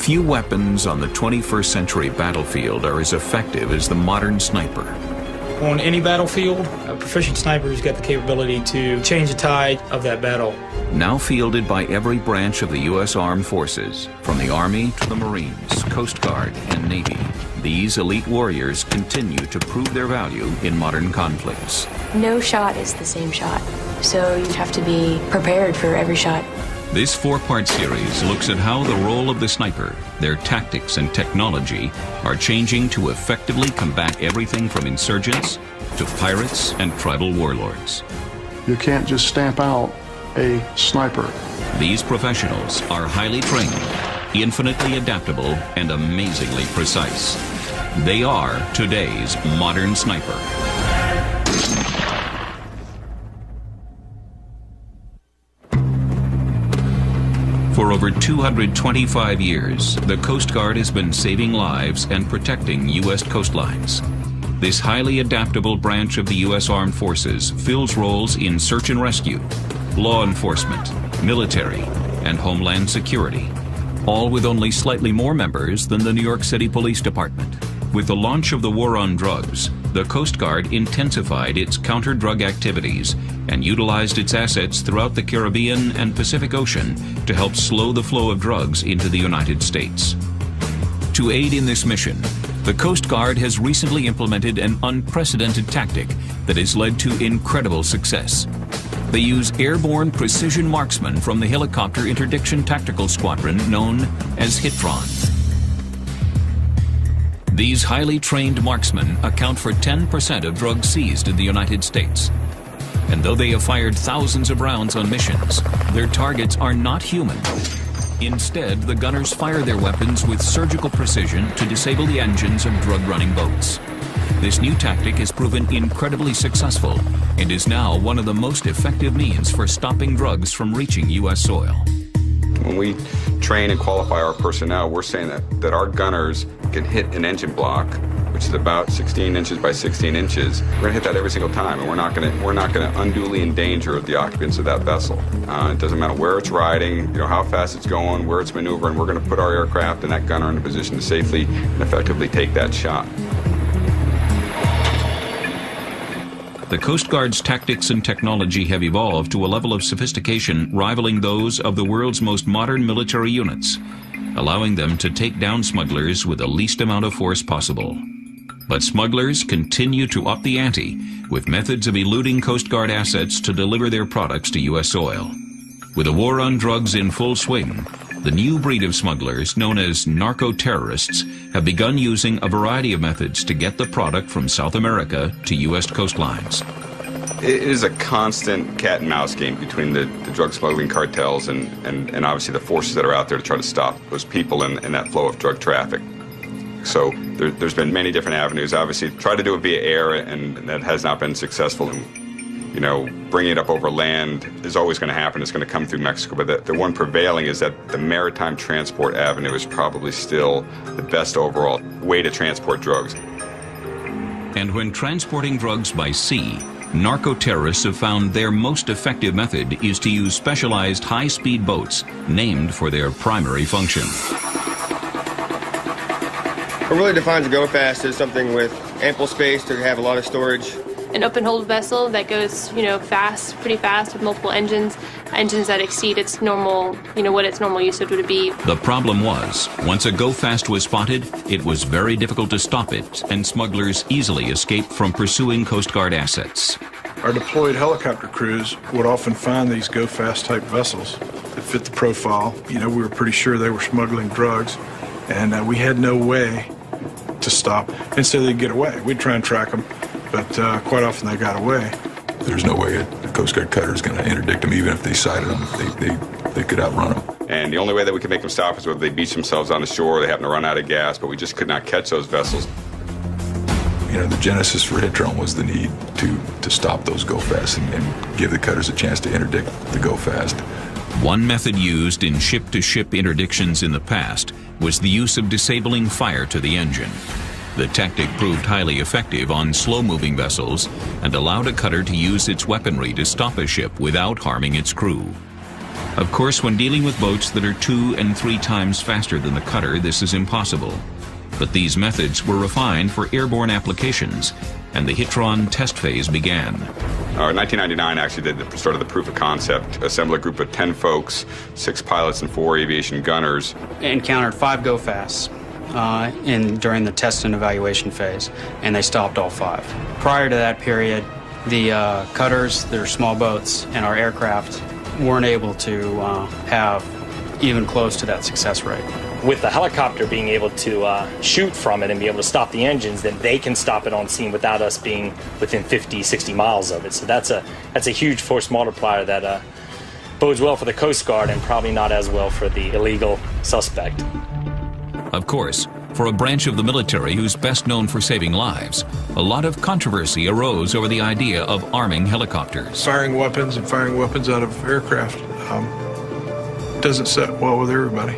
Few weapons on the 21st century battlefield are as effective as the modern sniper. On any battlefield, a proficient sniper has got the capability to change the tide of that battle. Now fielded by every branch of the U.S. Armed Forces, from the Army to the Marines, Coast Guard, and Navy, these elite warriors continue to prove their value in modern conflicts. No shot is the same shot, so you have to be prepared for every shot. This four-part series looks at how the role of the sniper, their tactics and technology, are changing to effectively combat everything from insurgents to pirates and tribal warlords. You can't just stamp out a sniper. These professionals are highly trained, infinitely adaptable, and amazingly precise. They are today's modern sniper. For over 225 years, the Coast Guard has been saving lives and protecting U.S. coastlines. This highly adaptable branch of the U.S. Armed Forces fills roles in search and rescue, law enforcement, military, and homeland security, all with only slightly more members than the New York City Police Department. With the launch of the war on drugs, the Coast Guard intensified its counter-drug activities and utilized its assets throughout the Caribbean and Pacific Ocean to help slow the flow of drugs into the United States. To aid in this mission, the Coast Guard has recently implemented an unprecedented tactic that has led to incredible success. They use airborne precision marksmen from the Helicopter Interdiction Tactical Squadron known as HITRON. These highly trained marksmen account for 10% of drugs seized in the United States. And though they have fired thousands of rounds on missions, their targets are not human. Instead, the gunners fire their weapons with surgical precision to disable the engines of drug-running boats. This new tactic has proven incredibly successful and is now one of the most effective means for stopping drugs from reaching U.S. soil. When we train and qualify our personnel, we're saying that our gunners can hit an engine block, which is about 16 inches by 16 inches. We're going to hit that every single time, and we're not going to unduly endanger the occupants of that vessel. It doesn't matter where it's riding, how fast it's going, where it's maneuvering. We're going to put our aircraft and that gunner in a position to safely and effectively take that shot. The Coast Guard's tactics and technology have evolved to a level of sophistication rivaling those of the world's most modern military units, allowing them to take down smugglers with the least amount of force possible. But smugglers continue to up the ante with methods of eluding Coast Guard assets to deliver their products to U.S. soil. With the war on drugs in full swing, the new breed of smugglers, known as narco-terrorists, have begun using a variety of methods to get the product from South America to U.S. coastlines. It is a constant cat and mouse game between the drug smuggling cartels and obviously the forces that are out there to try to stop those people in that flow of drug traffic. So there's been many different avenues. Obviously, try to do it via air, and that has not been successful. Bringing it up over land is always going to happen. It's going to come through Mexico. But the one prevailing is that the maritime transport avenue is probably still the best overall way to transport drugs. And when transporting drugs by sea, narco-terrorists have found their most effective method is to use specialized high-speed boats named for their primary function. What really defines a go fast is something with ample space to have a lot of storage. An open-hold vessel that goes, fast, pretty fast, with multiple engines that exceed its normal, what its normal usage would be. The problem was, once a go-fast was spotted, it was very difficult to stop it, and smugglers easily escaped from pursuing Coast Guard assets. Our deployed helicopter crews would often find these go-fast type vessels that fit the profile. We were pretty sure they were smuggling drugs, and we had no way to stop, and so they'd get away. We'd try and track them. But quite often they got away. There's no way the Coast Guard cutter is going to interdict them, even if they sighted them. They could outrun them. And the only way that we could make them stop is whether they beach themselves on the shore or they happen to run out of gas, but we just could not catch those vessels. The genesis for HITRON was the need to stop those go-fast and give the cutters a chance to interdict the go-fast. One method used in ship-to-ship interdictions in the past was the use of disabling fire to the engine. The tactic proved highly effective on slow-moving vessels and allowed a cutter to use its weaponry to stop a ship without harming its crew. Of course, when dealing with boats that are 2 and 3 times faster than the cutter, this is impossible. But these methods were refined for airborne applications, and the Hitron test phase began. 1999 actually started the proof of concept. Assembled a group of 10 folks, 6 pilots and 4 aviation gunners. Encountered 5 go-fasts during the test and evaluation phase, and they stopped all 5. Prior to that period, the cutters, their small boats, and our aircraft weren't able to have even close to that success rate. With the helicopter being able to shoot from it and be able to stop the engines, then they can stop it on scene without us being within 50, 60 miles of it. So that's a huge force multiplier that bodes well for the Coast Guard and probably not as well for the illegal suspect. Of course, for a branch of the military who's best known for saving lives, a lot of controversy arose over the idea of arming helicopters. Firing weapons out of aircraft doesn't set well with everybody.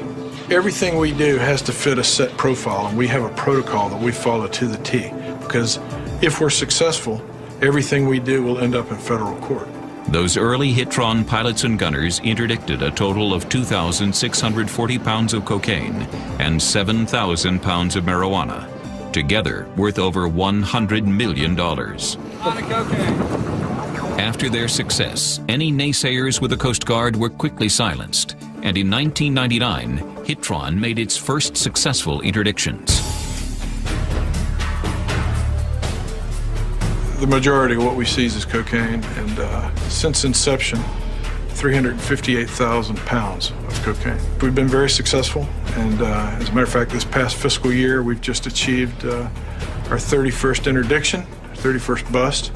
Everything we do has to fit a set profile, and we have a protocol that we follow to the T, because if we're successful, everything we do will end up in federal court. Those early Hitron pilots and gunners interdicted a total of 2,640 pounds of cocaine and 7,000 pounds of marijuana, together worth over $100 million. After their success, any naysayers with the Coast Guard were quickly silenced, and in 1999, Hitron made its first successful interdictions. The majority of what we seize is cocaine, and since inception, 358,000 pounds of cocaine. We've been very successful, and as a matter of fact, this past fiscal year, we've just achieved our 31st interdiction, 31st bust,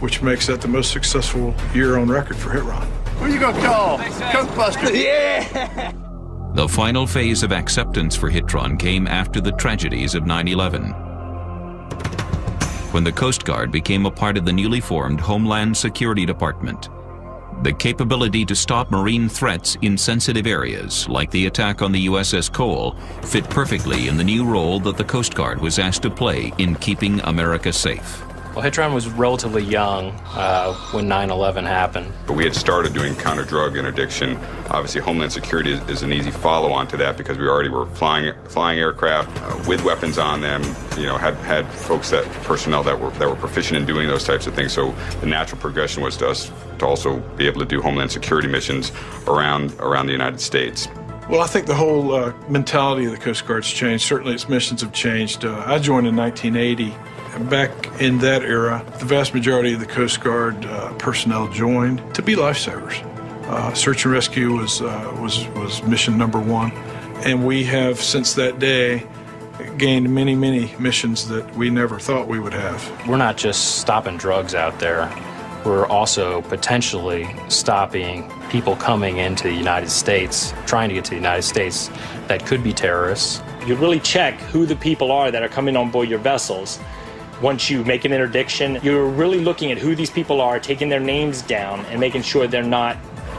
which makes that the most successful year on record for Hitron. Who you gonna call? Coke Buster? Yeah! The final phase of acceptance for Hitron came after the tragedies of 9/11. When the Coast Guard became a part of the newly formed Homeland Security Department. The capability to stop marine threats in sensitive areas, like the attack on the USS Cole, fit perfectly in the new role that the Coast Guard was asked to play in keeping America safe. Well, Hitron was relatively young when 9/11 happened. But we had started doing counter-drug interdiction. Obviously, Homeland Security is an easy follow-on to that because we already were flying aircraft with weapons on them. You know, had folks, personnel that were proficient in doing those types of things. So the natural progression was to us to also be able to do Homeland Security missions around the United States. Well, I think the whole mentality of the Coast Guard's changed. Certainly, its missions have changed. I joined in 1980. Back in that era, the vast majority of the Coast Guard personnel joined to be lifesavers. Search and rescue was mission number 1, and we have since that day gained many, many missions that we never thought we would have. We're not just stopping drugs out there. We're also potentially stopping people coming into the United States, trying to get to the United States, that could be terrorists. You really check who the people are that are coming on board your vessels. Once you make an interdiction, you're really looking at who these people are, taking their names down, and making sure they're not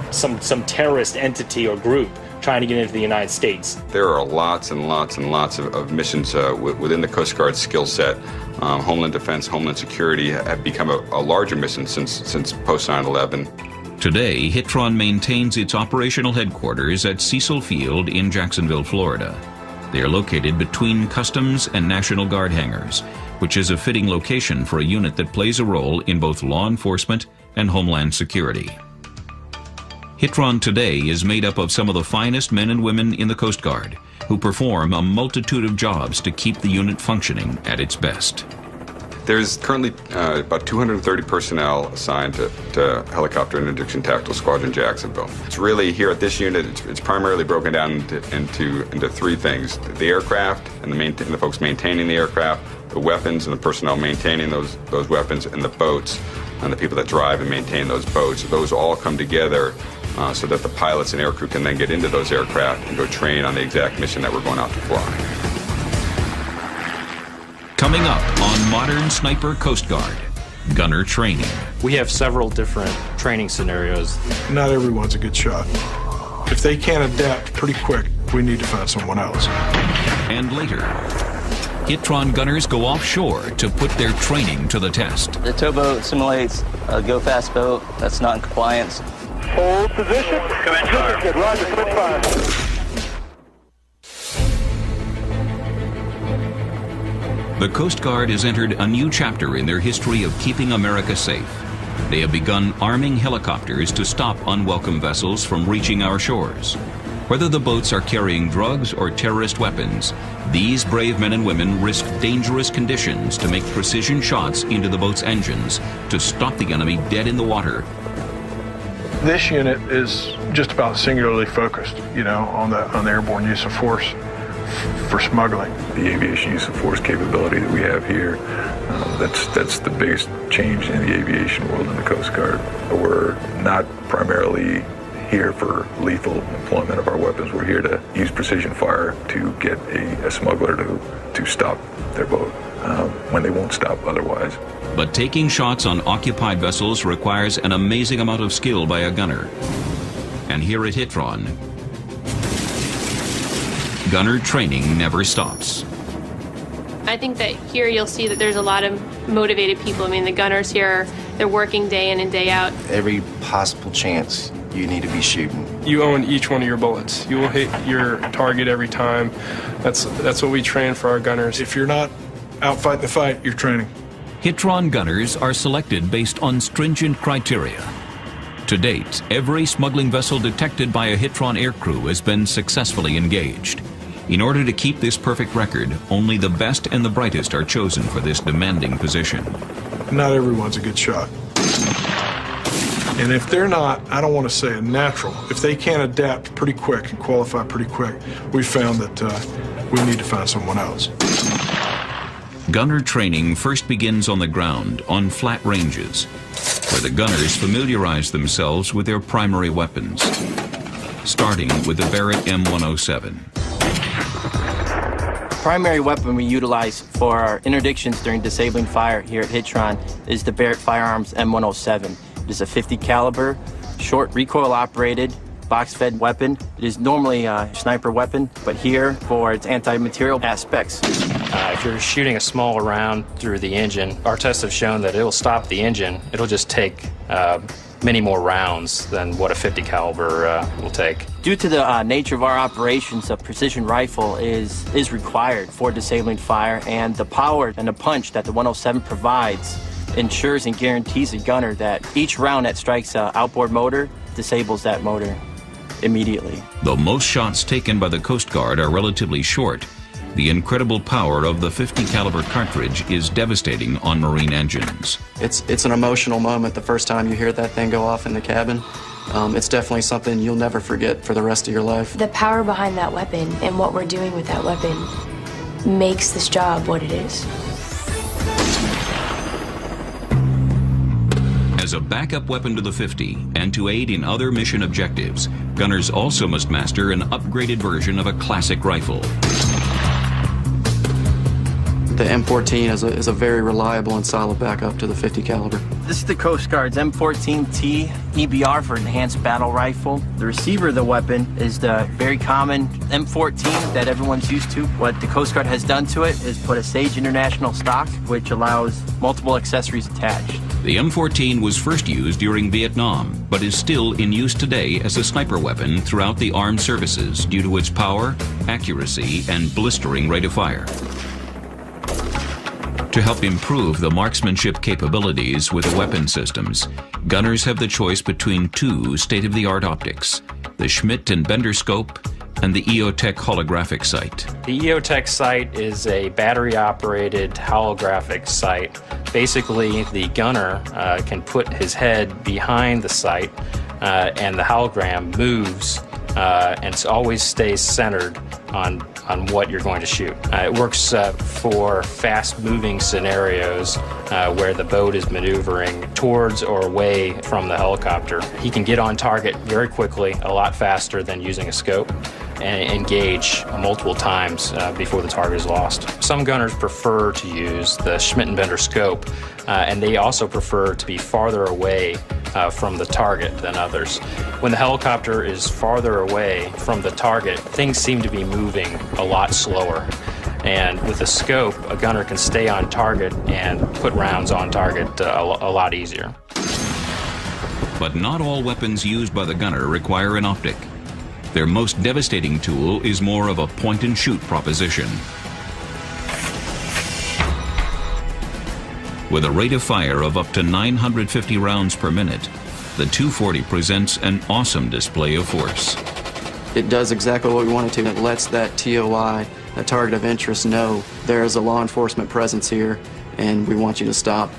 some terrorist entity or group trying to get into the United States. There are lots and lots and lots of missions within the Coast Guard skill set. Homeland Defense, Homeland Security have become a larger mission since post 9/11. Today, Hitron maintains its operational headquarters at Cecil Field in Jacksonville, Florida. They are located between Customs and National Guard hangars, which is a fitting location for a unit that plays a role in both law enforcement and homeland security. Hitron today is made up of some of the finest men and women in the Coast Guard, who perform a multitude of jobs to keep the unit functioning at its best. There's currently about 230 personnel assigned to Helicopter Interdiction Tactical Squadron Jacksonville. It's really, here at this unit, it's primarily broken down into 3 things: the aircraft and the folks maintaining the aircraft, the weapons and the personnel maintaining those weapons, and the boats and the people that drive and maintain those boats. Those all come together so that the pilots and aircrew can then get into those aircraft and go train on the exact mission that we're going out to fly. Coming up on Modern Sniper Coast Guard, gunner training. We have several different training scenarios. Not everyone's a good shot. If they can't adapt pretty quick, we need to find someone else. And later, Hitron gunners go offshore to put their training to the test. The towboat simulates a go-fast boat that's not in compliance. Hold position. Command fire. Good. Roger, command fire. The Coast Guard has entered a new chapter in their history of keeping America safe. They have begun arming helicopters to stop unwelcome vessels from reaching our shores. Whether the boats are carrying drugs or terrorist weapons, these brave men and women risk dangerous conditions to make precision shots into the boat's engines to stop the enemy dead in the water. This unit is just about singularly focused, on the airborne use of force for smuggling. The aviation use of force capability that we have here, that's the biggest change in the aviation world in the Coast Guard. We're not primarily here for lethal employment of our weapons. We're here to use precision fire to get a smuggler to stop their boat when they won't stop otherwise. But taking shots on occupied vessels requires an amazing amount of skill by a gunner. And here at Hitron, gunner training never stops. I think that here you'll see that there's a lot of motivated people. I mean, the gunners here, they're working day in and day out. Every possible chance, you need to be shooting. You own each one of your bullets. You will hit your target every time. That's what we train for our gunners. If you're not out fighting the fight, you're training. Hitron gunners are selected based on stringent criteria. To date, every smuggling vessel detected by a Hitron aircrew has been successfully engaged. In order to keep this perfect record, only the best and the brightest are chosen for this demanding position. Not everyone's a good shot. And if they're not, I don't want to say a natural, if they can't adapt pretty quick and qualify pretty quick, we found that we need to find someone else. Gunner training first begins on the ground, on flat ranges, where the gunners familiarize themselves with their primary weapons, starting with the Barrett M107. Primary weapon we utilize for our interdictions during disabling fire here at Hitron is the Barrett Firearms M107. It is a 50 caliber, short recoil operated, box-fed weapon. It is normally a sniper weapon, but here for its anti-material aspects. If you're shooting a small round through the engine, our tests have shown that it will stop the engine. It'll just take many more rounds than what a 50 caliber will take. Due to the nature of our operations, a precision rifle is required for disabling fire, and the power and the punch that the 107 provides ensures and guarantees a gunner that each round that strikes an outboard motor disables that motor immediately. Though most shots taken by the Coast Guard are relatively short, the incredible power of the 50 caliber cartridge is devastating on Marine engines. It's an emotional moment the first time you hear that thing go off in the cabin. It's definitely something you'll never forget for the rest of your life. The power behind that weapon and what we're doing with that weapon makes this job what it is. As a backup weapon to the 50 and to aid in other mission objectives, gunners also must master an upgraded version of a classic rifle. The M14 is a very reliable and solid backup to the 50 caliber. This is the Coast Guard's M14T EBR for Enhanced Battle Rifle. The receiver of the weapon is the very common M14 that everyone's used to. What the Coast Guard has done to it is put a Sage International stock, which allows multiple accessories attached. The M14 was first used during Vietnam, but is still in use today as a sniper weapon throughout the armed services due to its power, accuracy, and blistering rate of fire. To help improve the marksmanship capabilities with the weapon systems, gunners have the choice between two state-of-the-art optics, the Schmidt and Bender scope and the EOTech holographic sight. The EOTech sight is a battery-operated holographic sight. Basically, the gunner can put his head behind the sight and the hologram moves and always stays centered on what you're going to shoot. It works for fast-moving scenarios where the boat is maneuvering towards or away from the helicopter. He can get on target very quickly, a lot faster than using a scope, and engage multiple times before the target is lost. Some gunners prefer to use the Schmidt and Bender scope, and they also prefer to be farther away from the target than others. When the helicopter is farther away from the target, things seem to be moving a lot slower. And with a scope, a gunner can stay on target and put rounds on target a lot easier. But not all weapons used by the gunner require an optic. Their most devastating tool is more of a point-and-shoot proposition. With a rate of fire of up to 950 rounds per minute, the 240 presents an awesome display of force. It does exactly what we want it to. It lets that TOI, that target of interest, know there is a law enforcement presence here and we want you to stop.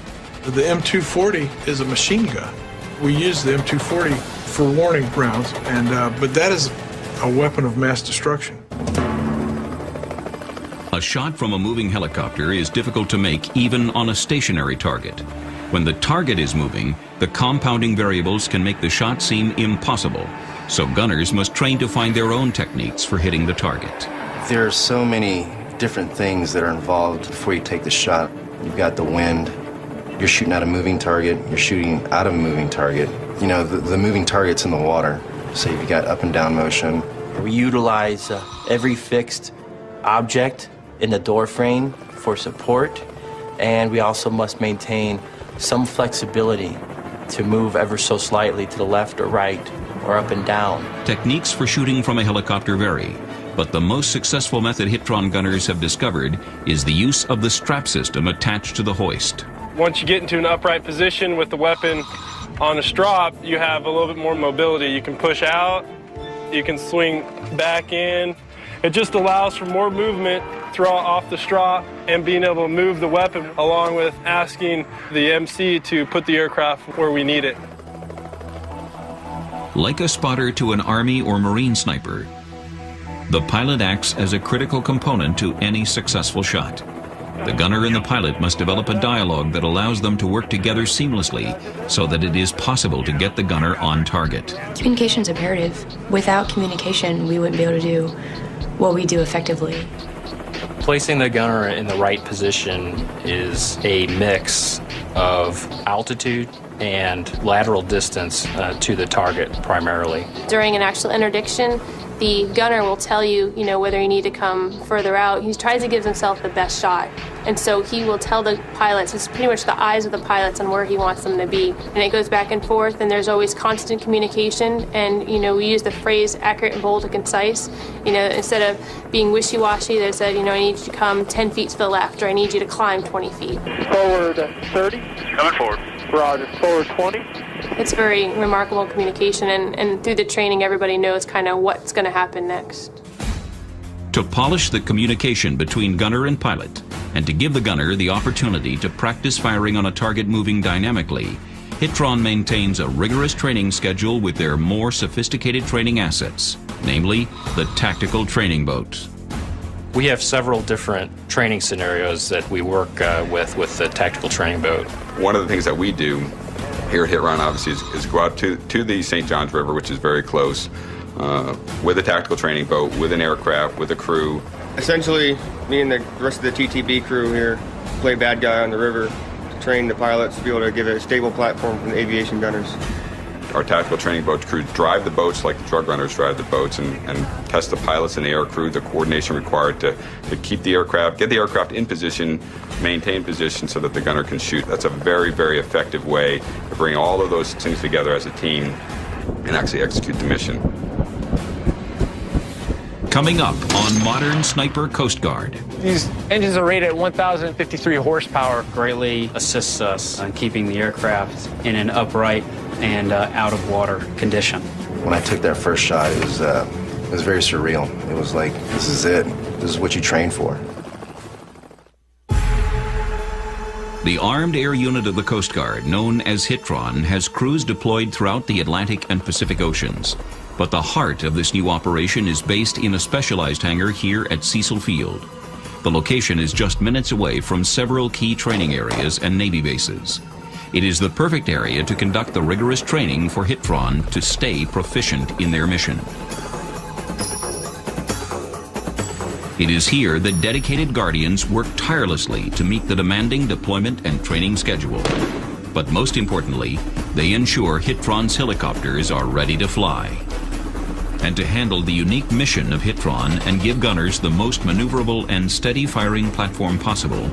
The M240 is a machine gun. We use the M240 for warning rounds, but that is a weapon of mass destruction. A shot from a moving helicopter is difficult to make even on a stationary target. When the target is moving, the compounding variables can make the shot seem impossible, so gunners must train to find their own techniques for hitting the target. There are so many different things that are involved before you take the shot. You've got the wind, you're shooting at a moving target, you're shooting at a moving target. You know, the moving target's in the water, so you've got up and down motion. We utilize every fixed object in the door frame for support, and we also must maintain some flexibility to move ever so slightly to the left or right or up and down. Techniques for shooting from a helicopter vary, but the most successful method Hitron gunners have discovered is the use of the strap system attached to the hoist. Once you get into an upright position with the weapon on a strap, you have a little bit more mobility. You can push out, you can swing back in. It just allows for more movement throughout off the strap and being able to move the weapon along with asking the MC to put the aircraft where we need it. Like a spotter to an Army or Marine sniper, the pilot acts as a critical component to any successful shot. The gunner and the pilot must develop a dialogue that allows them to work together seamlessly so that it is possible to get the gunner on target. Communication is imperative. Without communication, we wouldn't be able to do what we do effectively. Placing the gunner in the right position is a mix of altitude and lateral distance to the target primarily. During an actual interdiction, the gunner will tell you, whether you need to come further out. He tries to give himself the best shot. And so he will tell the pilots, it's pretty much the eyes of the pilots on where he wants them to be. And it goes back and forth, and there's always constant communication. And, we use the phrase accurate and bold and concise. Instead of being wishy-washy, they said, I need you to come 10 feet to the left, or I need you to climb 20 feet. Forward 30. Coming forward. Roger. Forward 20. It's very remarkable communication, and through the training, everybody knows kind of what's going to happen next. To polish the communication between gunner and pilot, and to give the gunner the opportunity to practice firing on a target moving dynamically, Hitron maintains a rigorous training schedule with their more sophisticated training assets, namely the tactical training boat. We have several different training scenarios that we work with the tactical training boat. One of the things that we do here at Hitron, obviously, is go out to the St. Johns River, which is very close, with a tactical training boat, with an aircraft, with a crew. Essentially, me and the rest of the TTB crew here play bad guy on the river to train the pilots to be able to give a stable platform for the aviation gunners. Our tactical training boat crew drive the boats like the drug runners drive the boats and test the pilots and the air crew, the coordination required to keep the aircraft, get the aircraft in position, maintain position so that the gunner can shoot. That's a very, very effective way to bring all of those things together as a team and actually execute the mission. Coming up on Modern Sniper Coast Guard. These engines are rated at 1,053 horsepower. Greatly assists us in keeping the aircraft in an upright and out of water condition. When I took that first shot, it was very surreal. It was like, this is it. This is what you train for. The Armed Air Unit of the Coast Guard, known as Hitron, has crews deployed throughout the Atlantic and Pacific Oceans. But the heart of this new operation is based in a specialized hangar here at Cecil Field. The location is just minutes away from several key training areas and Navy bases. It is the perfect area to conduct the rigorous training for Hitron to stay proficient in their mission. It is here that dedicated Guardians work tirelessly to meet the demanding deployment and training schedule. But most importantly, they ensure Hitron's helicopters are ready to fly. And to handle the unique mission of Hitron and give gunners the most maneuverable and steady firing platform possible,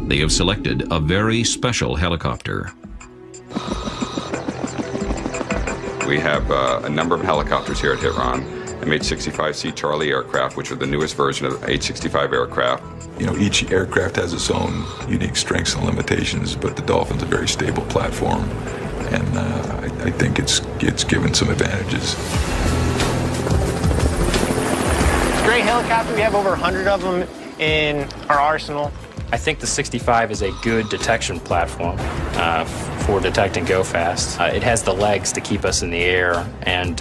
they have selected a very special helicopter. We have a number of helicopters here at Hitron. MH-65C Charlie aircraft, which are the newest version of the H-65 aircraft. You know, each aircraft has its own unique strengths and limitations, but the Dolphin's a very stable platform, and I think it's given some advantages. It's a great helicopter. We have over 100 of them in our arsenal. I think the 65 is a good detection platform for detecting go fast. It has the legs to keep us in the air and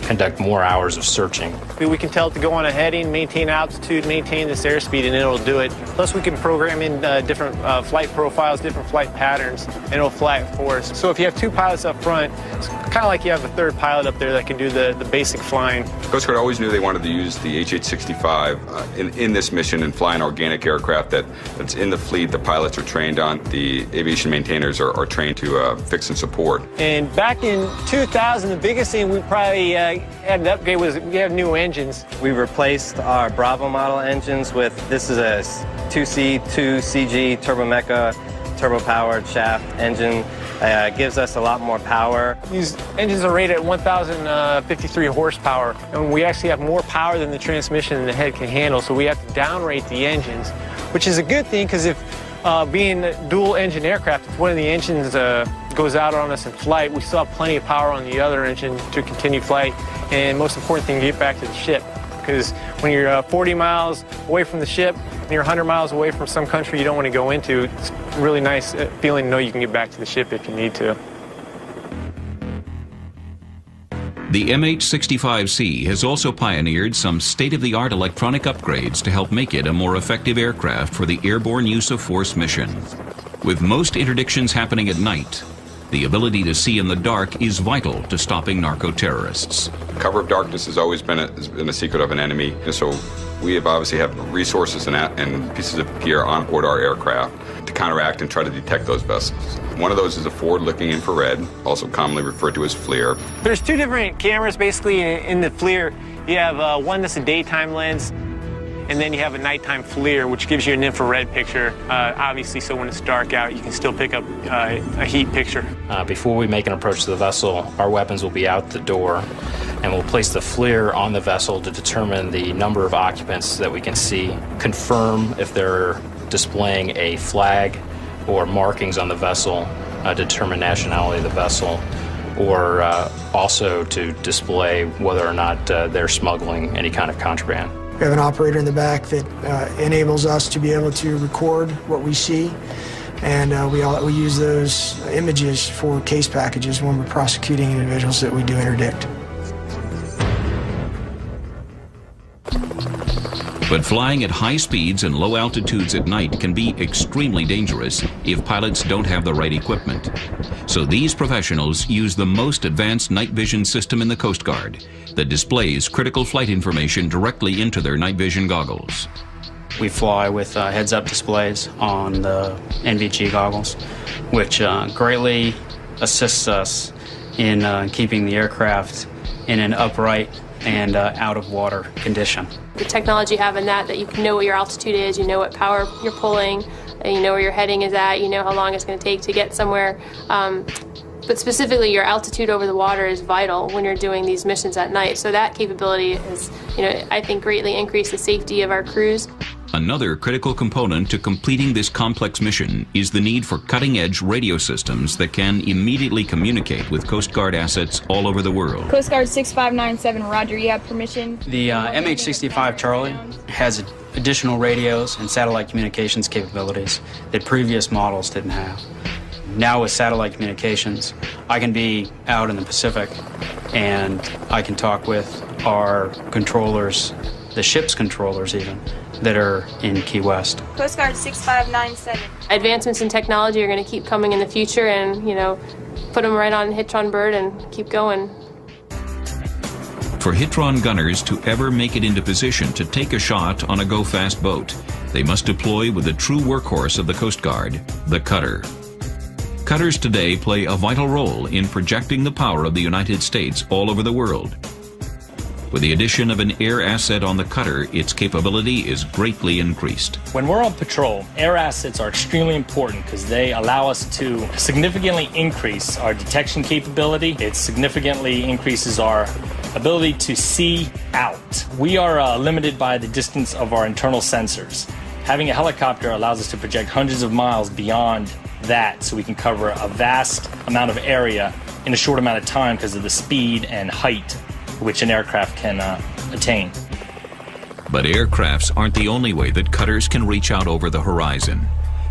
conduct more hours of searching. We can tell it to go on a heading, maintain altitude, maintain this airspeed, and it'll do it. Plus, we can program in different flight profiles, different flight patterns, and it'll fly it for us. So if you have two pilots up front, it's kind of like you have a third pilot up there that can do the basic flying. Coast Guard always knew they wanted to use the HH-65 in this mission and fly an organic aircraft that's in the fleet. The pilots are trained on. The aviation maintainers are trained to fix and support. And back in 2000, the biggest thing we probably had to upgrade was we have new engines. We replaced our Bravo model engines with, this is a 2C2CG Turbomeca turbo-powered shaft engine. Gives us a lot more power. These engines are rated at 1,053 horsepower, and we actually have more power than the transmission the head can handle, so we have to downrate the engines, which is a good thing, because if being a dual-engine aircraft, if one of the engines goes out on us in flight, we still have plenty of power on the other engine to continue flight, and most important thing, get back to the ship. Because when you're 40 miles away from the ship and you're 100 miles away from some country you don't want to go into, it's a really nice feeling to know you can get back to the ship if you need to. The MH-65C has also pioneered some state-of-the-art electronic upgrades to help make it a more effective aircraft for the airborne use of force mission. With most interdictions happening at night, the ability to see in the dark is vital to stopping narco-terrorists. Cover of darkness has always been a secret of an enemy, and so we obviously have resources and pieces of gear on board our aircraft to counteract and try to detect those vessels. One of those is a forward-looking infrared, also commonly referred to as FLIR. There's two different cameras basically in the FLIR. You have one that's a daytime lens, and then you have a nighttime FLIR, which gives you an infrared picture, obviously, so when it's dark out, you can still pick up a heat picture. Before we make an approach to the vessel, our weapons will be out the door, and we'll place the FLIR on the vessel to determine the number of occupants that we can see, confirm if they're displaying a flag or markings on the vessel, determine nationality of the vessel, or also to display whether or not they're smuggling any kind of contraband. We have an operator in the back that enables us to be able to record what we see, and we use those images for case packages when we're prosecuting individuals that we do interdict. But flying at high speeds and low altitudes at night can be extremely dangerous if pilots don't have the right equipment. So these professionals use the most advanced night vision system in the Coast Guard that displays critical flight information directly into their night vision goggles. We fly with heads-up displays on the NVG goggles, which greatly assists us in keeping the aircraft in an upright and out-of-water condition. The technology having that you can know what your altitude is, you know what power you're pulling, and you know where your heading is at, you know how long it's going to take to get somewhere. But specifically, your altitude over the water is vital when you're doing these missions at night. So that capability has, I think, greatly increased the safety of our crews. Another critical component to completing this complex mission is the need for cutting-edge radio systems that can immediately communicate with Coast Guard assets all over the world. Coast Guard 6597, roger, you have permission? The MH-65 Charlie has additional radios and satellite communications capabilities that previous models didn't have. Now with satellite communications, I can be out in the Pacific and I can talk with our controllers, the ship's controllers even, that are in Key West. Coast Guard 6597. Advancements in technology are going to keep coming in the future, and, put them right on Hitron Bird and keep going. For Hitron gunners to ever make it into position to take a shot on a go-fast boat, they must deploy with the true workhorse of the Coast Guard, the cutter. Cutters today play a vital role in projecting the power of the United States all over the world. With the addition of an air asset on the cutter, its capability is greatly increased. When we're on patrol, air assets are extremely important because they allow us to significantly increase our detection capability. It significantly increases our ability to see out. We are limited by the distance of our internal sensors. Having a helicopter allows us to project hundreds of miles beyond that, so we can cover a vast amount of area in a short amount of time because of the speed and height which an aircraft can attain. But aircrafts aren't the only way that cutters can reach out over the horizon.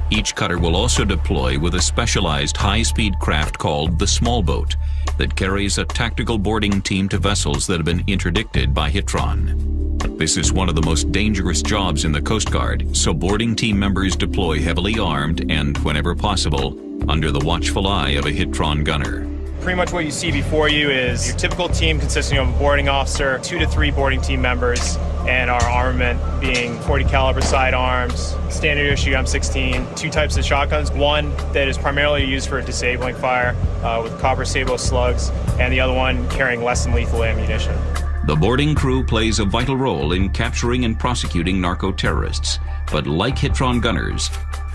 Each cutter will also deploy with a specialized high-speed craft called the small boat that carries a tactical boarding team to vessels that have been interdicted by HITRON. This is one of the most dangerous jobs in the Coast Guard, so boarding team members deploy heavily armed and, whenever possible, under the watchful eye of a HITRON gunner. Pretty much what you see before you is your typical team consisting of a boarding officer, 2 to 3 boarding team members, and our armament being 40 caliber sidearms, standard issue M16, 2 types of shotguns, one that is primarily used for disabling fire with copper sable slugs, and the other one carrying less than lethal ammunition. The boarding crew plays a vital role in capturing and prosecuting narco-terrorists, but like HITRON gunners,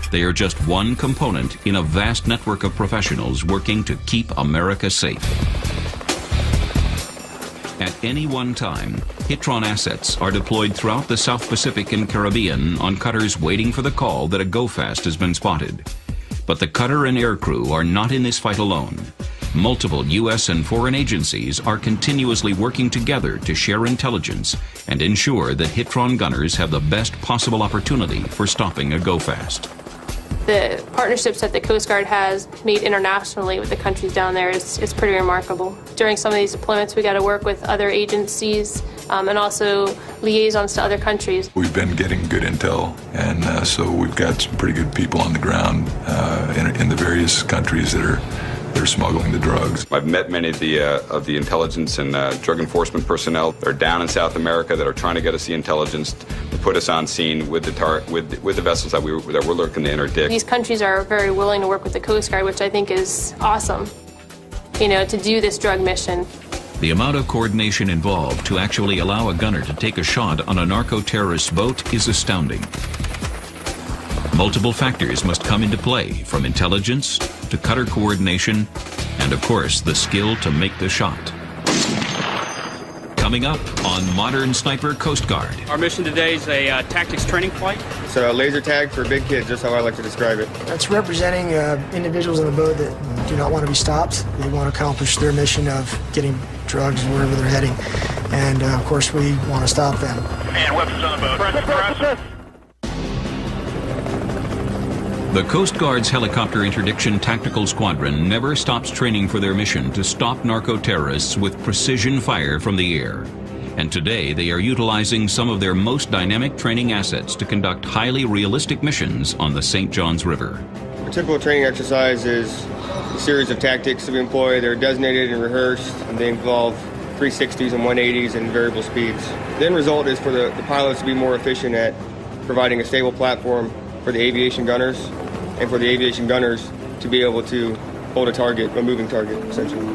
they are just one component in a vast network of professionals working to keep America safe. At any one time, HITRON assets are deployed throughout the South Pacific and Caribbean on cutters waiting for the call that a go-fast has been spotted. But the cutter and aircrew are not in this fight alone. Multiple U.S. and foreign agencies are continuously working together to share intelligence and ensure that HITRON gunners have the best possible opportunity for stopping a go-fast. The partnerships that the Coast Guard has made internationally with the countries down there is pretty remarkable. During some of these deployments, we got to work with other agencies and also liaisons to other countries. We've been getting good intel, and so we've got some pretty good people on the ground in the various countries that are smuggling the drugs. I've met many of the intelligence and drug enforcement personnel that are down in South America that are trying to get us the intelligence to put us on scene with the vessels that we're looking to interdict. These countries are very willing to work with the Coast Guard, which I think is awesome, you know, to do this drug mission. The amount of coordination involved to actually allow a gunner to take a shot on a narco-terrorist boat is astounding. Multiple factors must come into play, from intelligence to cutter coordination, and of course, the skill to make the shot. Coming up on Modern Sniper Coast Guard. Our mission today is a tactics training flight. It's a laser tag for big kids, just how I like to describe it. That's representing individuals on the boat that do not want to be stopped. They want to accomplish their mission of getting drugs wherever they're heading. And of course, we want to stop them. And weapons on the boat. Press. The Coast Guard's Helicopter Interdiction Tactical Squadron never stops training for their mission to stop narco-terrorists with precision fire from the air. And today they are utilizing some of their most dynamic training assets to conduct highly realistic missions on the St. Johns River. A typical training exercise is a series of tactics that we employ. They're designated and rehearsed, and they involve 360s and 180s and variable speeds. The end result is for the pilots to be more efficient at providing a stable platform for the aviation gunners, and for the aviation gunners to be able to hold a target, a moving target, essentially.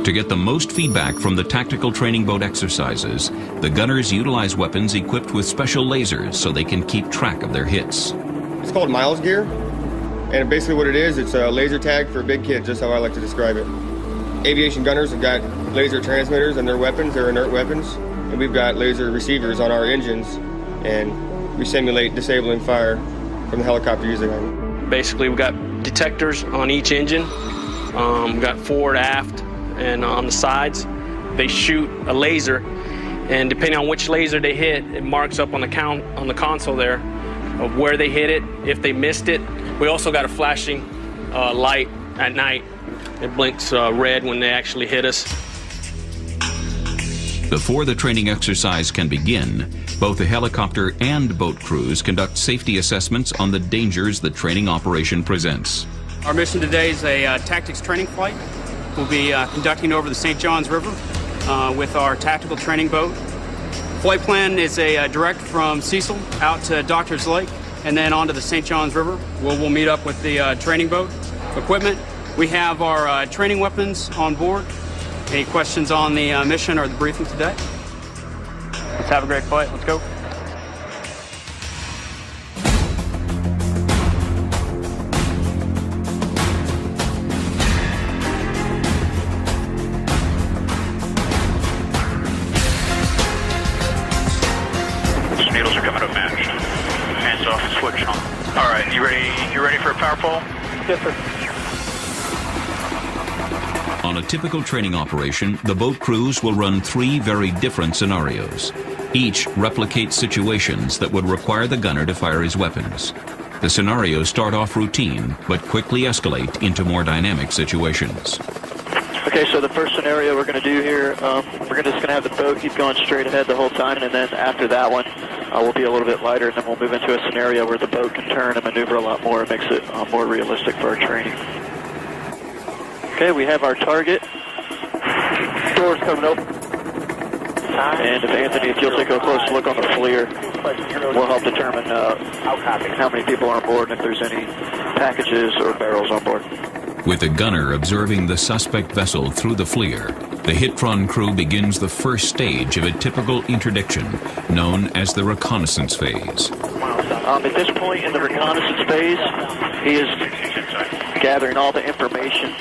To get the most feedback from the tactical training boat exercises, the gunners utilize weapons equipped with special lasers so they can keep track of their hits. It's called Miles gear, and basically what it is, it's a laser tag for big kids, just how I like to describe it. Aviation gunners have got laser transmitters on their weapons, they're inert weapons, and we've got laser receivers on our engines, and we simulate disabling fire from the helicopter using them. Basically, we've got detectors on each engine. We've got forward, aft, and on the sides. They shoot a laser, and depending on which laser they hit, it marks up on the console there of where they hit it, if they missed it. We also got a flashing light at night. It blinks red when they actually hit us. Before the training exercise can begin, both the helicopter and boat crews conduct safety assessments on the dangers the training operation presents. Our mission today is a tactics training flight. We'll be conducting over the St. Johns River with our tactical training boat. Flight plan is a direct from Cecil out to Doctors Lake and then onto the St. Johns River, where we'll meet up with the training boat equipment. We have our training weapons on board. Any questions on the mission or the briefing today? Let's have a great flight. Let's go. Needles are coming up matched. Hands off and switch on. All right, you ready for a power pole? Yes, sir. On a typical training operation, the boat crews will run 3 very different scenarios. Each replicates situations that would require the gunner to fire his weapons. The scenarios start off routine, but quickly escalate into more dynamic situations. Okay, so the first scenario we're going to do here, we're just going to have the boat keep going straight ahead the whole time, and then after that one, we'll be a little bit lighter, and then we'll move into a scenario where the boat can turn and maneuver a lot more. It makes it more realistic for our training. Okay, we have our target. Doors coming open. And if you'll take a close look on the FLIR, we'll help determine how many people are on board and if there's any packages or barrels on board. With the gunner observing the suspect vessel through the FLIR, the Hitron crew begins the first stage of a typical interdiction, known as the reconnaissance phase. At this point in the reconnaissance phase, he is gathering all the information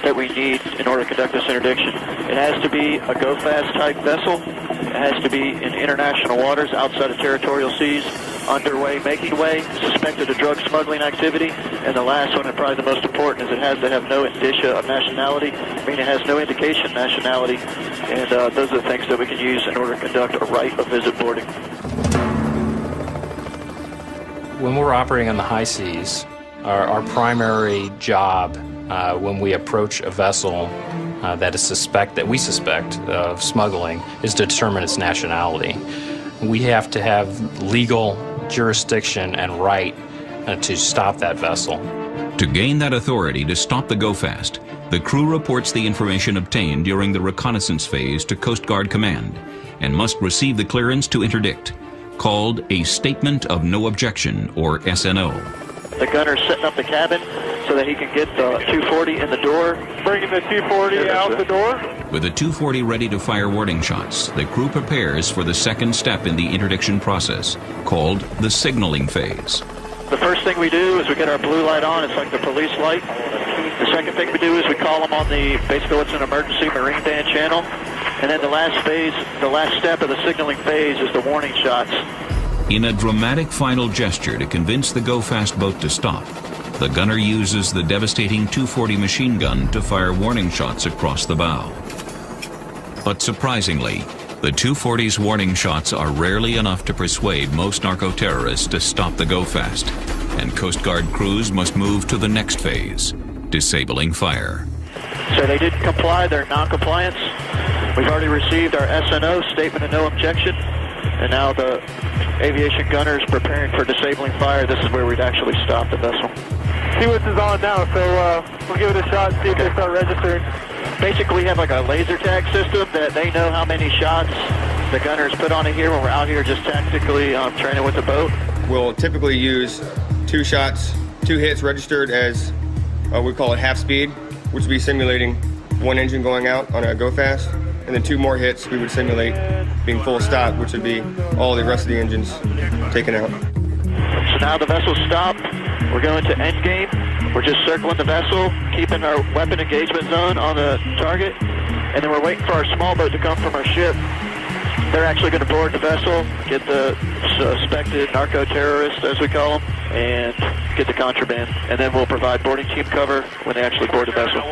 that we need in order to conduct this interdiction. It has to be a go-fast type vessel. It has to be in international waters outside of territorial seas, underway, making way, suspected of drug smuggling activity, and the last one, and probably the most important, is it has to have no indicia of nationality, meaning it has no indication of nationality, and those are the things that we can use in order to conduct a right of visit boarding. When we're operating on the high seas, our primary job when we approach a vessel that we suspect of smuggling is to determine its nationality. We have to have legal jurisdiction and right to stop that vessel. To gain that authority to stop the go-fast, the crew reports the information obtained during the reconnaissance phase to Coast Guard Command and must receive the clearance to interdict, called a Statement of No Objection, or SNO. The gunner's setting up the cabin so that he can get the 240 in the door. Bringing the 240 out the door. With the 240 ready to fire warning shots, the crew prepares for the second step in the interdiction process, called the signaling phase. The first thing we do is we get our blue light on. It's like the police light. The second thing we do is we call them on basically what's an emergency marine band channel. And then the last step of the signaling phase is the warning shots. In a dramatic final gesture to convince the go-fast boat to stop, the gunner uses the devastating 240 machine gun to fire warning shots across the bow. But surprisingly, the 240's warning shots are rarely enough to persuade most narco-terrorists to stop the go-fast, and Coast Guard crews must move to the next phase, disabling fire. So they didn't comply, they're non-compliance. We've already received our SNO, Statement of No Objection, and now the aviation gunner is preparing for disabling fire. This is where we'd actually stop the vessel. See what is on now, so we'll give it a shot and see if they start registering. Basically, we have like a laser tag system that they know how many shots the gunners put on it here when we're out here just tactically training with the boat. We'll typically use 2 shots, 2 hits registered as we call it half speed, which would be simulating 1 engine going out on a go fast, and then 2 more hits we would simulate being full stop, which would be all the rest of the engines taken out. So now the vessel's stopped. We're going to end game. We're just circling the vessel, keeping our weapon engagement zone on the target, and then we're waiting for our small boat to come from our ship. They're actually going to board the vessel, get the suspected narco-terrorists, as we call them, and get the contraband. And then we'll provide boarding team cover when they actually board the vessel.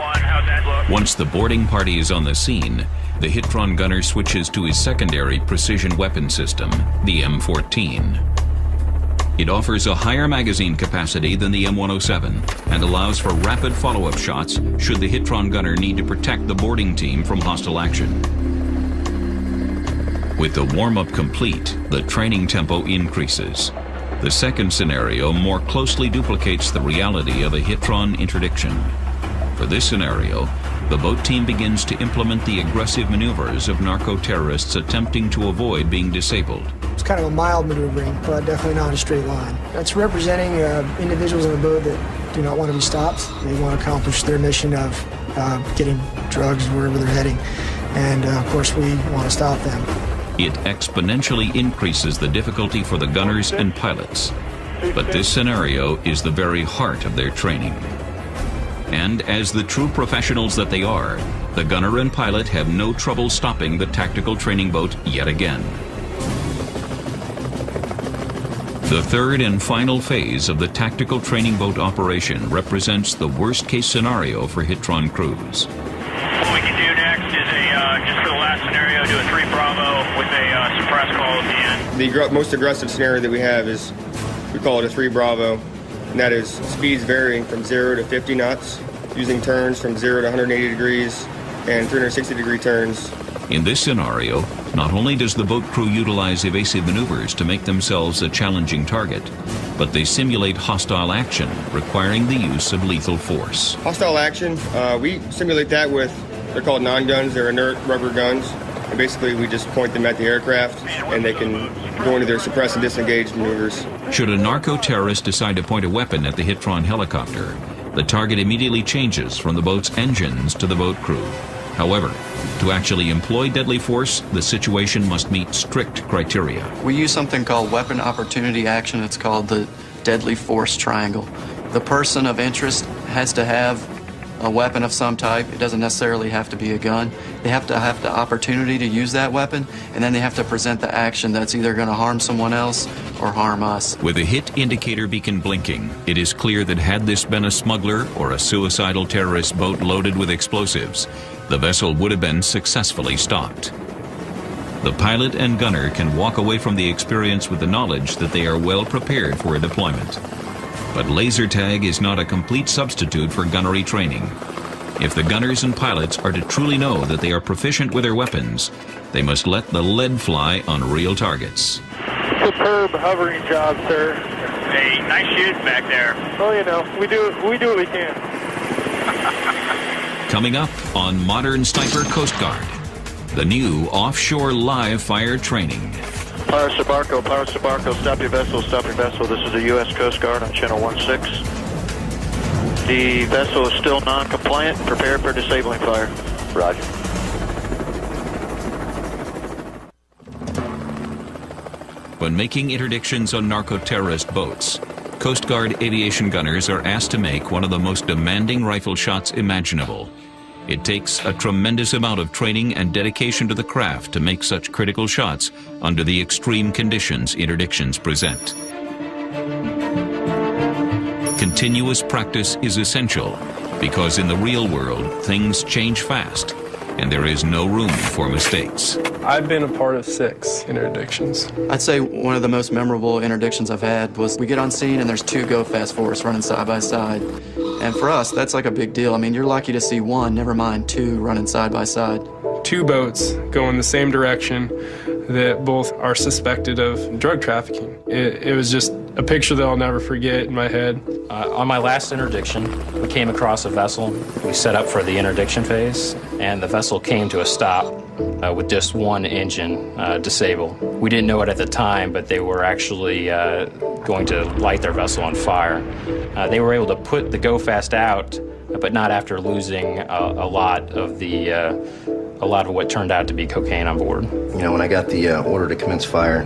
Once the boarding party is on the scene, the Hitron gunner switches to his secondary precision weapon system, the M14. It offers a higher magazine capacity than the M107 and allows for rapid follow-up shots should the Hitron gunner need to protect the boarding team from hostile action. With the warm-up complete, the training tempo increases. The second scenario more closely duplicates the reality of a Hitron interdiction. For this scenario, the boat team begins to implement the aggressive maneuvers of narco-terrorists attempting to avoid being disabled. It's kind of a mild maneuvering, but definitely not a straight line. That's representing individuals on the boat that do not want to be stopped. They want to accomplish their mission of getting drugs wherever they're heading. And of course, we want to stop them. It exponentially increases the difficulty for the gunners and pilots. But this scenario is the very heart of their training. And as the true professionals that they are, the gunner and pilot have no trouble stopping the tactical training boat yet again. The third and final phase of the tactical training boat operation represents the worst-case scenario for Hitron crews. What we can do next is just for the last scenario, do a 3 Bravo with a suppress call at the end. The most aggressive scenario that we have is, we call it a 3 Bravo, and that is speeds varying from 0 to 50 knots, using turns from 0 to 180 degrees and 360-degree turns. In this scenario, not only does the boat crew utilize evasive maneuvers to make themselves a challenging target, but they simulate hostile action, requiring the use of lethal force. Hostile action, we simulate that with, they're called non-guns, they're inert rubber guns. And basically, we just point them at the aircraft, and they can go into their suppress and disengage maneuvers. Should a narco-terrorist decide to point a weapon at the Hitron helicopter, the target immediately changes from the boat's engines to the boat crew. However, to actually employ deadly force, the situation must meet strict criteria. We use something called weapon opportunity action. It's called the deadly force triangle. The person of interest has to have a weapon of some type. It doesn't necessarily have to be a gun. They have to have the opportunity to use that weapon, and then they have to present the action that's either going to harm someone else or harm us. With a hit indicator beacon blinking, it is clear that had this been a smuggler or a suicidal terrorist boat loaded with explosives, the vessel would have been successfully stopped. The pilot and gunner can walk away from the experience with the knowledge that they are well prepared for a deployment. But laser tag is not a complete substitute for gunnery training. If the gunners and pilots are to truly know that they are proficient with their weapons, they must let the lead fly on real targets. Superb hovering job, sir. Hey, nice shooting back there. Oh, you know, we do what we can. Coming up on Modern Sniper Coast Guard, the new offshore live fire training. Power Sabarco, stop your vessel. This is the U.S. Coast Guard on channel 16. The vessel is still non-compliant. Prepare for disabling fire. Roger. When making interdictions on narco-terrorist boats, Coast Guard aviation gunners are asked to make one of the most demanding rifle shots imaginable. It takes a tremendous amount of training and dedication to the craft to make such critical shots under the extreme conditions interdictions present. Continuous practice is essential because in the real world, things change fast and there is no room for mistakes. I've been a part of 6 interdictions. I'd say one of the most memorable interdictions I've had was we get on scene and there's 2 Go Fast Force running side by side. And for us, that's like a big deal. I mean, you're lucky to see 1, never mind 2 running side by side. 2 boats go in the same direction that both are suspected of drug trafficking. It was just a picture that I'll never forget in my head. On my last interdiction, we came across a vessel. We set up for the interdiction phase, and the vessel came to a stop with just 1 engine disabled. We didn't know it at the time, but they were actually going to light their vessel on fire. They were able to put the Go Fast out, but not after losing a lot of what turned out to be cocaine on board. You know, when I got the order to commence fire,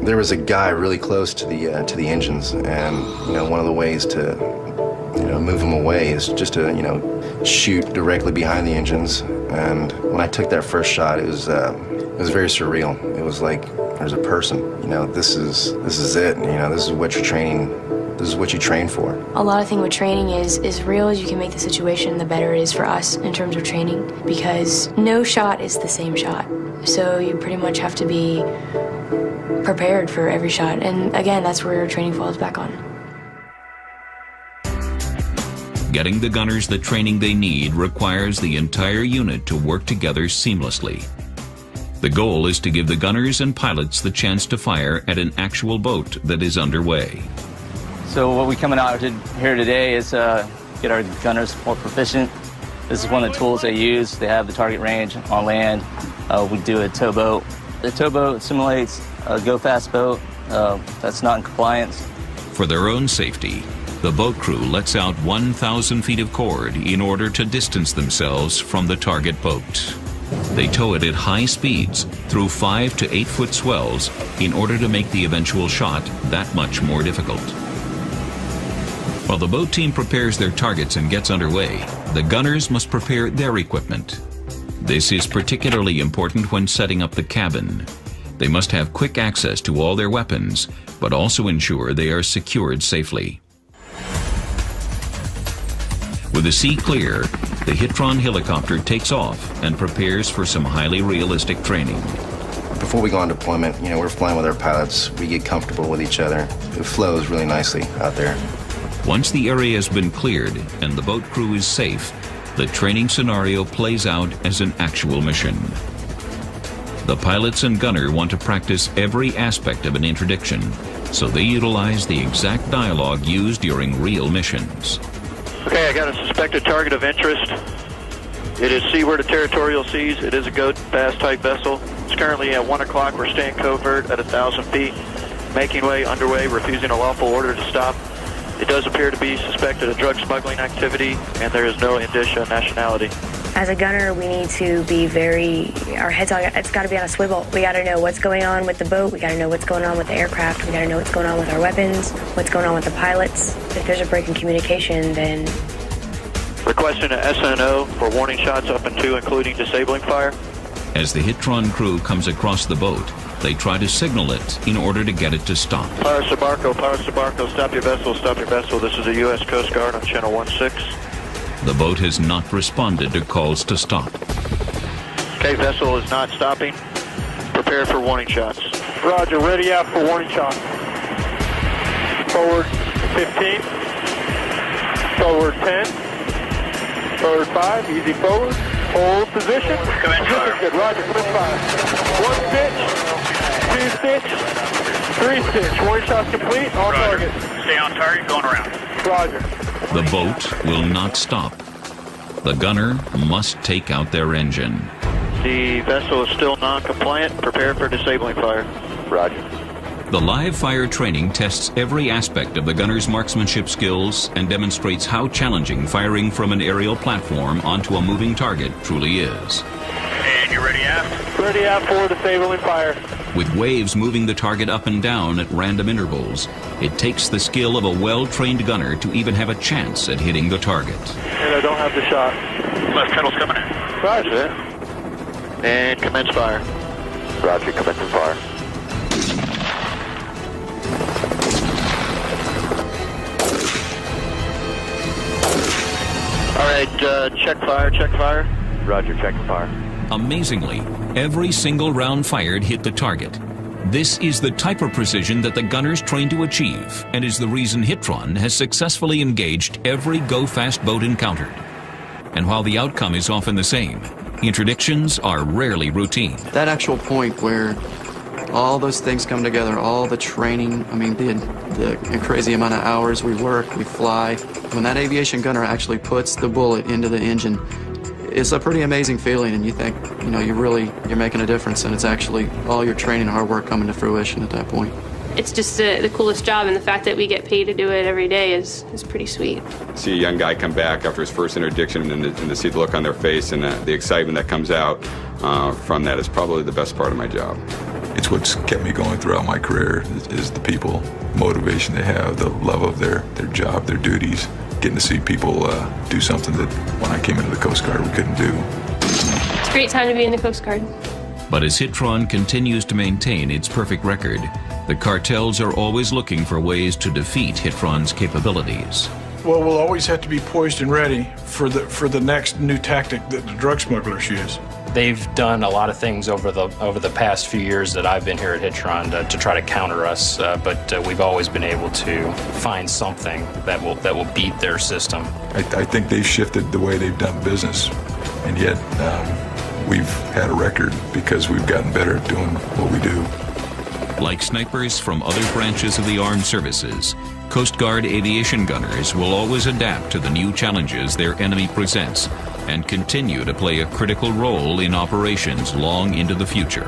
there was a guy really close to the engines, and you know, one of the ways to move him away is just to shoot directly behind the engines. And when I took that first shot, it was very surreal. It was like there's a person. You know, this is it. You know, this is what you're training. This is what you train for. A lot of thing with training is as real as you can make the situation, the better it is for us in terms of training, because no shot is the same shot. So you pretty much have to be prepared for every shot. And again, that's where training falls back on. Getting the gunners the training they need requires the entire unit to work together seamlessly. The goal is to give the gunners and pilots the chance to fire at an actual boat that is underway. So what we coming out here today is get our gunners more proficient. This is one of the tools they use. They have the target range on land. We do a towboat. The towboat simulates a Go Fast boat that's not in compliance. For their own safety, the boat crew lets out 1,000 feet of cord in order to distance themselves from the target boat. They tow it at high speeds through 5 to 8 foot swells in order to make the eventual shot that much more difficult. While the boat team prepares their targets and gets underway, the gunners must prepare their equipment. This is particularly important when setting up the cabin. They must have quick access to all their weapons, but also ensure they are secured safely. With the sea clear, the Hitron helicopter takes off and prepares for some highly realistic training. Before we go on deployment, we're flying with our pilots. We get comfortable with each other. It flows really nicely out there. Once the area has been cleared and the boat crew is safe, the training scenario plays out as an actual mission. The pilots and gunner want to practice every aspect of an interdiction, so they utilize the exact dialogue used during real missions. Okay, I got a suspected target of interest. It is seaward of territorial seas. It is a go-fast type vessel. It's currently at 1 o'clock. We're staying covert at 1,000 feet, making way, underway, refusing a lawful order to stop. It does appear to be suspected of drug smuggling activity, and there is no indicia of nationality. As a gunner, we need to be our heads on, it's got to be on a swivel. We got to know what's going on with the boat. We got to know what's going on with the aircraft. We got to know what's going on with our weapons, what's going on with the pilots. If there's a break in communication, then... Requesting an SNO for warning shots up and to including disabling fire. As the Hitron crew comes across the boat, they try to signal it in order to get it to stop. Power Sabarco, stop your vessel, stop your vessel. This is the U.S. Coast Guard on channel 16. The boat has not responded to calls to stop. Okay, vessel is not stopping. Prepare for warning shots. Roger, ready out for warning shots. Forward 15. Forward 10. Forward 5, easy forward. Hold position. Commence fire. Good, Roger, commence fire. 1 stitch, 2 stitch, 3 stitch. Warning shots complete, all targets. Stay on target, going around. Roger. The boat will not stop. The gunner must take out their engine. The vessel is still non-compliant. Prepare for disabling fire. Roger. The live fire training tests every aspect of the gunner's marksmanship skills and demonstrates how challenging firing from an aerial platform onto a moving target truly is. And you're ready aft? Ready aft for disabling fire. With waves moving the target up and down at random intervals, it takes the skill of a well-trained gunner to even have a chance at hitting the target. And I don't have the shot. Left kettle's coming in. Roger. And commence fire. Roger, commencing fire. All right, check fire, check fire. Roger, check fire. Amazingly, every single round fired hit the target. This is the type of precision that the gunners train to achieve, and is the reason Hitron has successfully engaged every go-fast boat encountered. And while the outcome is often the same, interdictions are rarely routine. That actual point where all those things come together, all the training, the crazy amount of hours we work, we fly. When that aviation gunner actually puts the bullet into the engine, it's a pretty amazing feeling, and you think, you're making a difference, and it's actually all your training and hard work coming to fruition at that point. It's just the coolest job, and the fact that we get paid to do it every day is pretty sweet. See a young guy come back after his first interdiction, and to see the look on their face and the excitement that comes out from that is probably the best part of my job. It's what's kept me going throughout my career is the people, motivation they have, the love of their job, their duties, getting to see people do something that when I came into the Coast Guard we couldn't do. It's a great time to be in the Coast Guard. But as Hitron continues to maintain its perfect record, the cartels are always looking for ways to defeat Hitron's capabilities. Well, we'll always have to be poised and ready for the next new tactic that the drug smugglers use. They've done a lot of things over the past few years that I've been here at Hitron to try to counter us, but we've always been able to find something that will beat their system. I think they've shifted the way they've done business, and yet we've had a record because we've gotten better at doing what we do. Like snipers from other branches of the armed services, Coast Guard aviation gunners will always adapt to the new challenges their enemy presents and continue to play a critical role in operations long into the future.